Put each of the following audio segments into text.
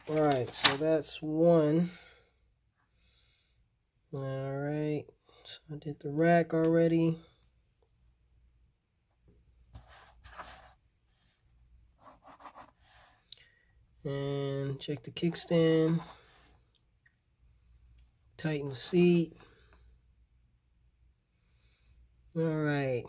Alright, so that's one. Alright, so I did the rack already. And check the kickstand. Tighten the seat. Alright.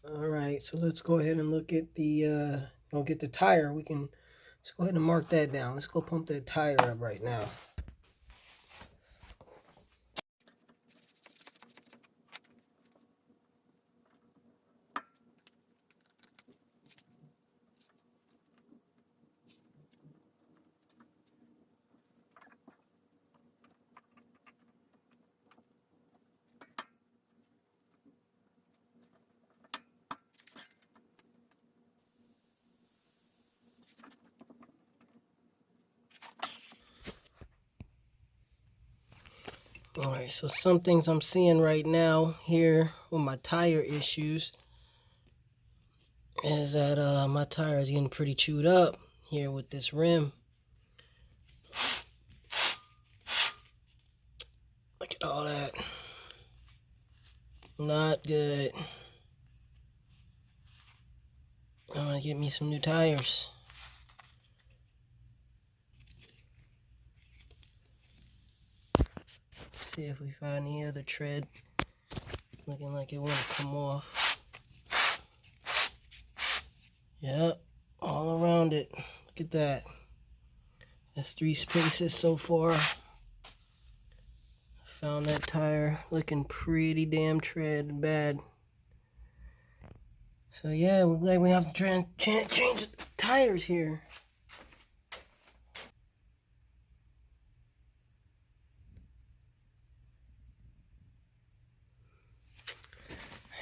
Alright, so let's go ahead and look at the, get the tire. Let's go ahead and mark that down. Let's go pump that tire up right now. Alright, so some things I'm seeing right now here with my tire issues is that my tire is getting pretty chewed up here with this rim. Look at all that. Not good. I'm gonna get me some new tires. See if we find any other tread. Looking like it won't come off. Yep, all around it. Look at that. That's 3 spaces so far. Found that tire looking pretty damn tread bad. So yeah, we're glad we have to change the tires here.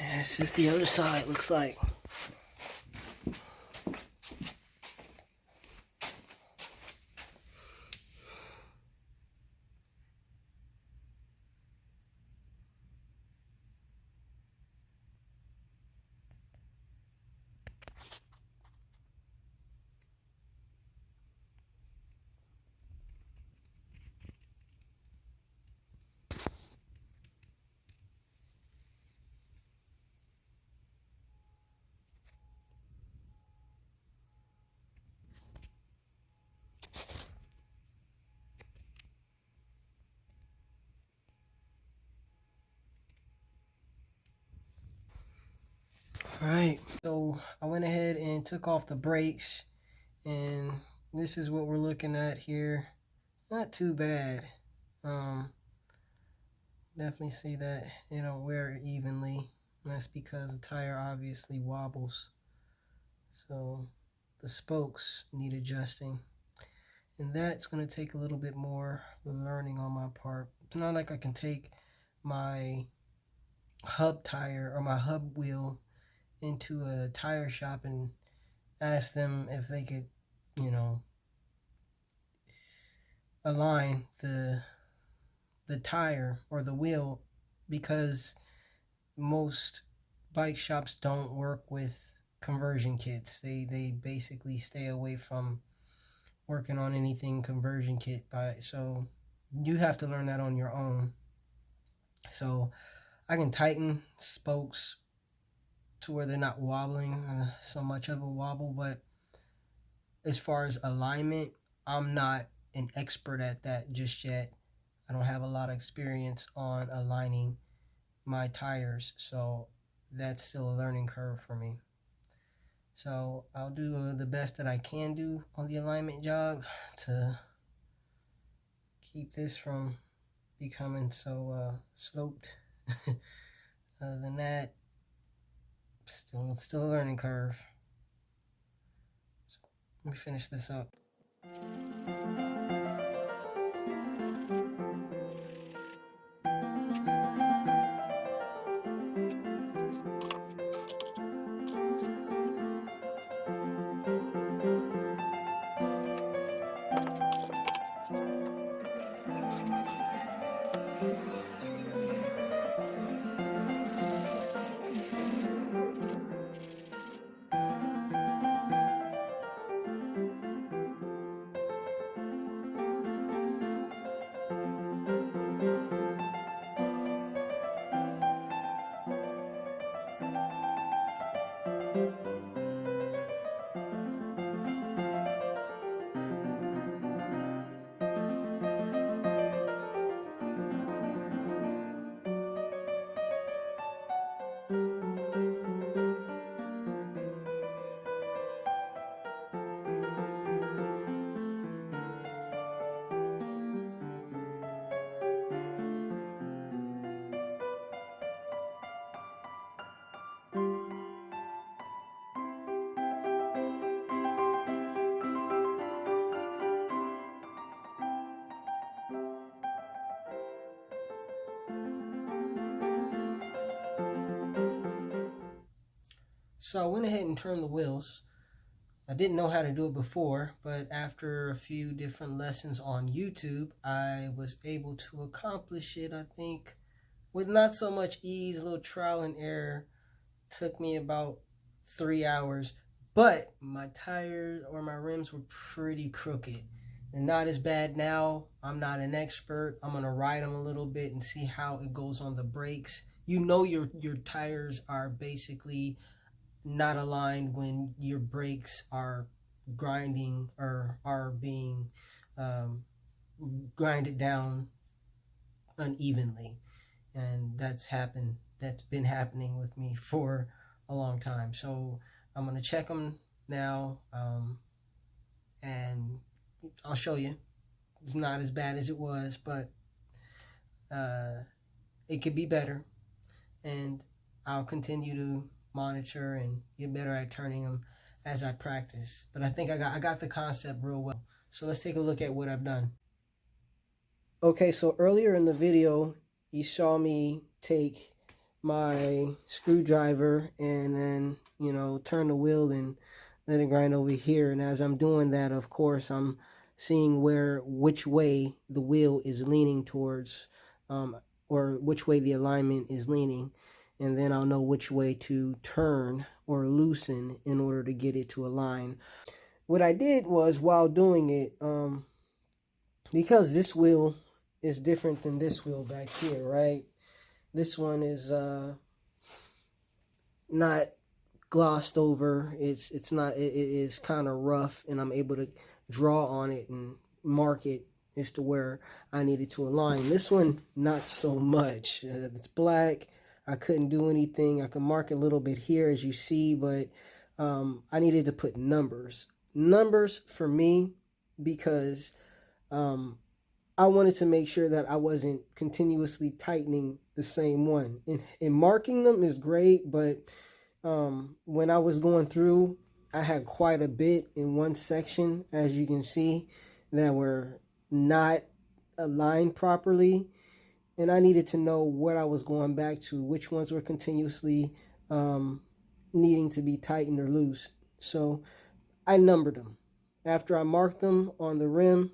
Yeah, it's just the other side, looks like. Alright, so I went ahead and took off the brakes, and this is what we're looking at here. Not too bad. Definitely see that it don't wear evenly. And that's because the tire obviously wobbles. So the spokes need adjusting. And that's going to take a little bit more learning on my part. It's not like I can take my hub tire or my hub wheel into a tire shop and ask them if they could, align the tire or the wheel, because most bike shops don't work with conversion kits. They basically stay away from working on anything conversion kit so you have to learn that on your own. So I can tighten spokes to where they're not wobbling, so much of a wobble, but as far as alignment, I'm not an expert at that just yet. I don't have a lot of experience on aligning my tires, so that's still a learning curve for me. So I'll do the best that I can do on the alignment job to keep this from becoming so sloped. Other than that, still a learning curve. So let me finish this up. So I went ahead and turned the wheels. I didn't know how to do it before, but after a few different lessons on YouTube, I was able to accomplish it, I think, with not so much ease, a little trial and error. Took me about 3 hours, but my tires or my rims were pretty crooked. They're not as bad now. I'm not an expert. I'm gonna ride them a little bit and see how it goes on the brakes. You know your tires are basically not aligned when your brakes are grinding or are being um, grinded down unevenly, and that's been happening with me for a long time. So I'm gonna check them now, and I'll show you. It's not as bad as it was, but it could be better, and I'll continue to monitor and get better at turning them as I practice. But I think I got the concept real well. So let's take a look at what I've done. Okay, so earlier in the video, you saw me take my screwdriver and then, turn the wheel and let it grind over here. And as I'm doing that, of course, I'm seeing which way the wheel is leaning towards, or which way the alignment is leaning. And then I'll know which way to turn or loosen in order to get it to align. What I did was, while doing it, because this wheel is different than this wheel back here, right? This one is not glossed over. It's not. It is kind of rough, and I'm able to draw on it and mark it as to where I needed to align. This one, not so much. It's black. I couldn't do anything. I can mark a little bit here, as you see, but I needed to put numbers. Numbers for me, because I wanted to make sure that I wasn't continuously tightening the same one. And marking them is great, but when I was going through, I had quite a bit in one section, as you can see, that were not aligned properly. And I needed to know what I was going back to, which ones were continuously needing to be tightened or loose. So I numbered them. After I marked them on the rim,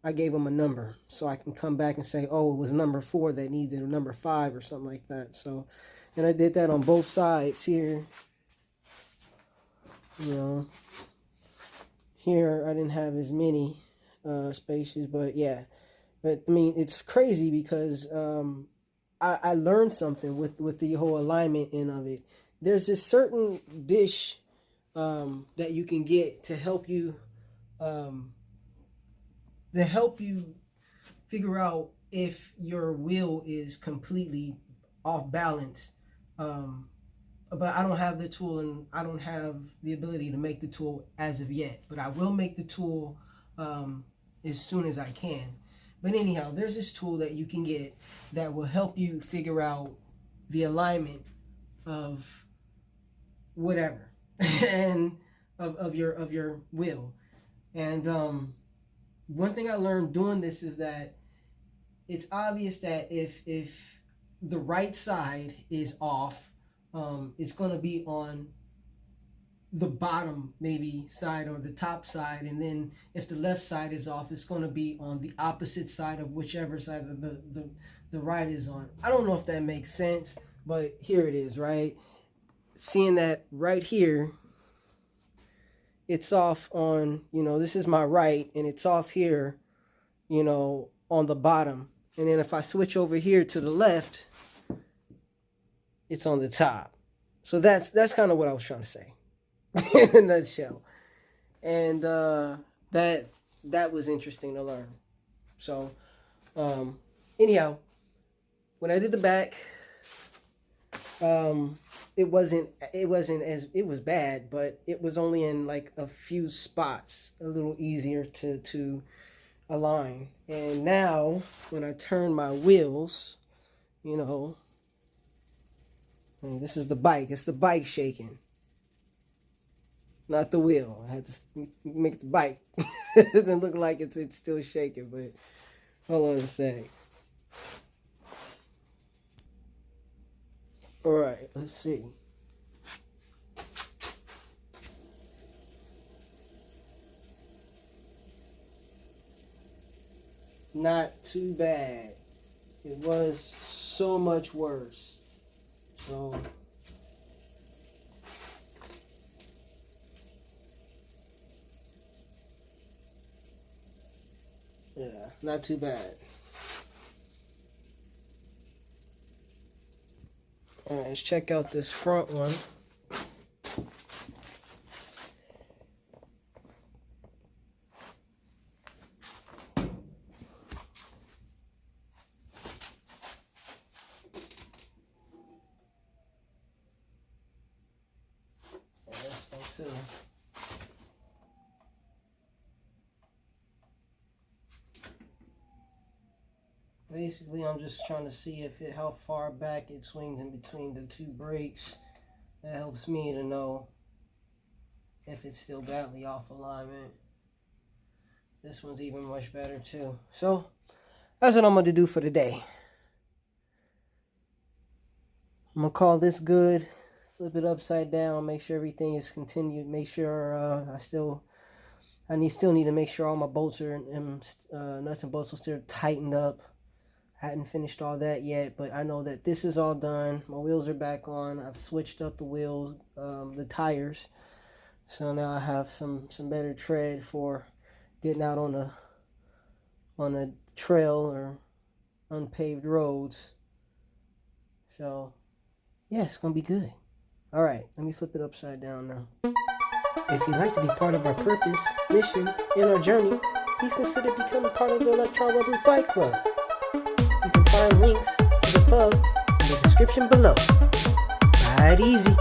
I gave them a number so I can come back and say, oh, it was number 4 that needed a number 5 or something like that. So, and I did that on both sides here. Here I didn't have as many spaces, but yeah. But I mean, it's crazy because I learned something with the whole alignment end of it. There's this certain dish that you can get to help you figure out if your wheel is completely off balance. But I don't have the tool, and I don't have the ability to make the tool as of yet. But I will make the tool as soon as I can. But anyhow, there's this tool that you can get that will help you figure out the alignment of whatever and of your wheel. And one thing I learned doing this is that it's obvious that if the right side is off, it's going to be on the bottom maybe side or the top side, and then if the left side is off, it's going to be on the opposite side of whichever side of the right is on. I don't know if that makes sense, but here it is, right? Seeing that right here, it's off on, this is my right, and it's off here, on the bottom. And then if I switch over here to the left, it's on the top. So that's kind of what I was trying to say in a nutshell. And that was interesting to learn. So anyhow, when I did the back, it was bad, but it was only in like a few spots a little easier to align. And now when I turn my wheels, and this is the bike. It's the bike shaking, not the wheel. I had to make the bike. It doesn't look like it's still shaking, but hold on a sec. All right, let's see. not too bad. It was so much worse. So yeah, not too bad. Alright, let's check out this front one. This one too. Basically, I'm just trying to see how far back it swings in between the two brakes. That helps me to know if it's still badly off alignment. This one's even much better too. So that's what I'm going to do for today. I'm going to call this good. Flip it upside down. Make sure everything is continued. Make sure I still need to make sure all my bolts are nuts and bolts are still tightened up. I hadn't finished all that yet, but I know that this is all done. My wheels are back on. I've switched up the wheels, the tires. So now I have some better tread for getting out on a trail or unpaved roads. So yeah, it's gonna be good. All right, let me flip it upside down now. If you'd like to be part of our purpose, mission, and our journey, please consider becoming part of the Electron Rebels Bike Club. You can find links to the club in the description below. Ride easy.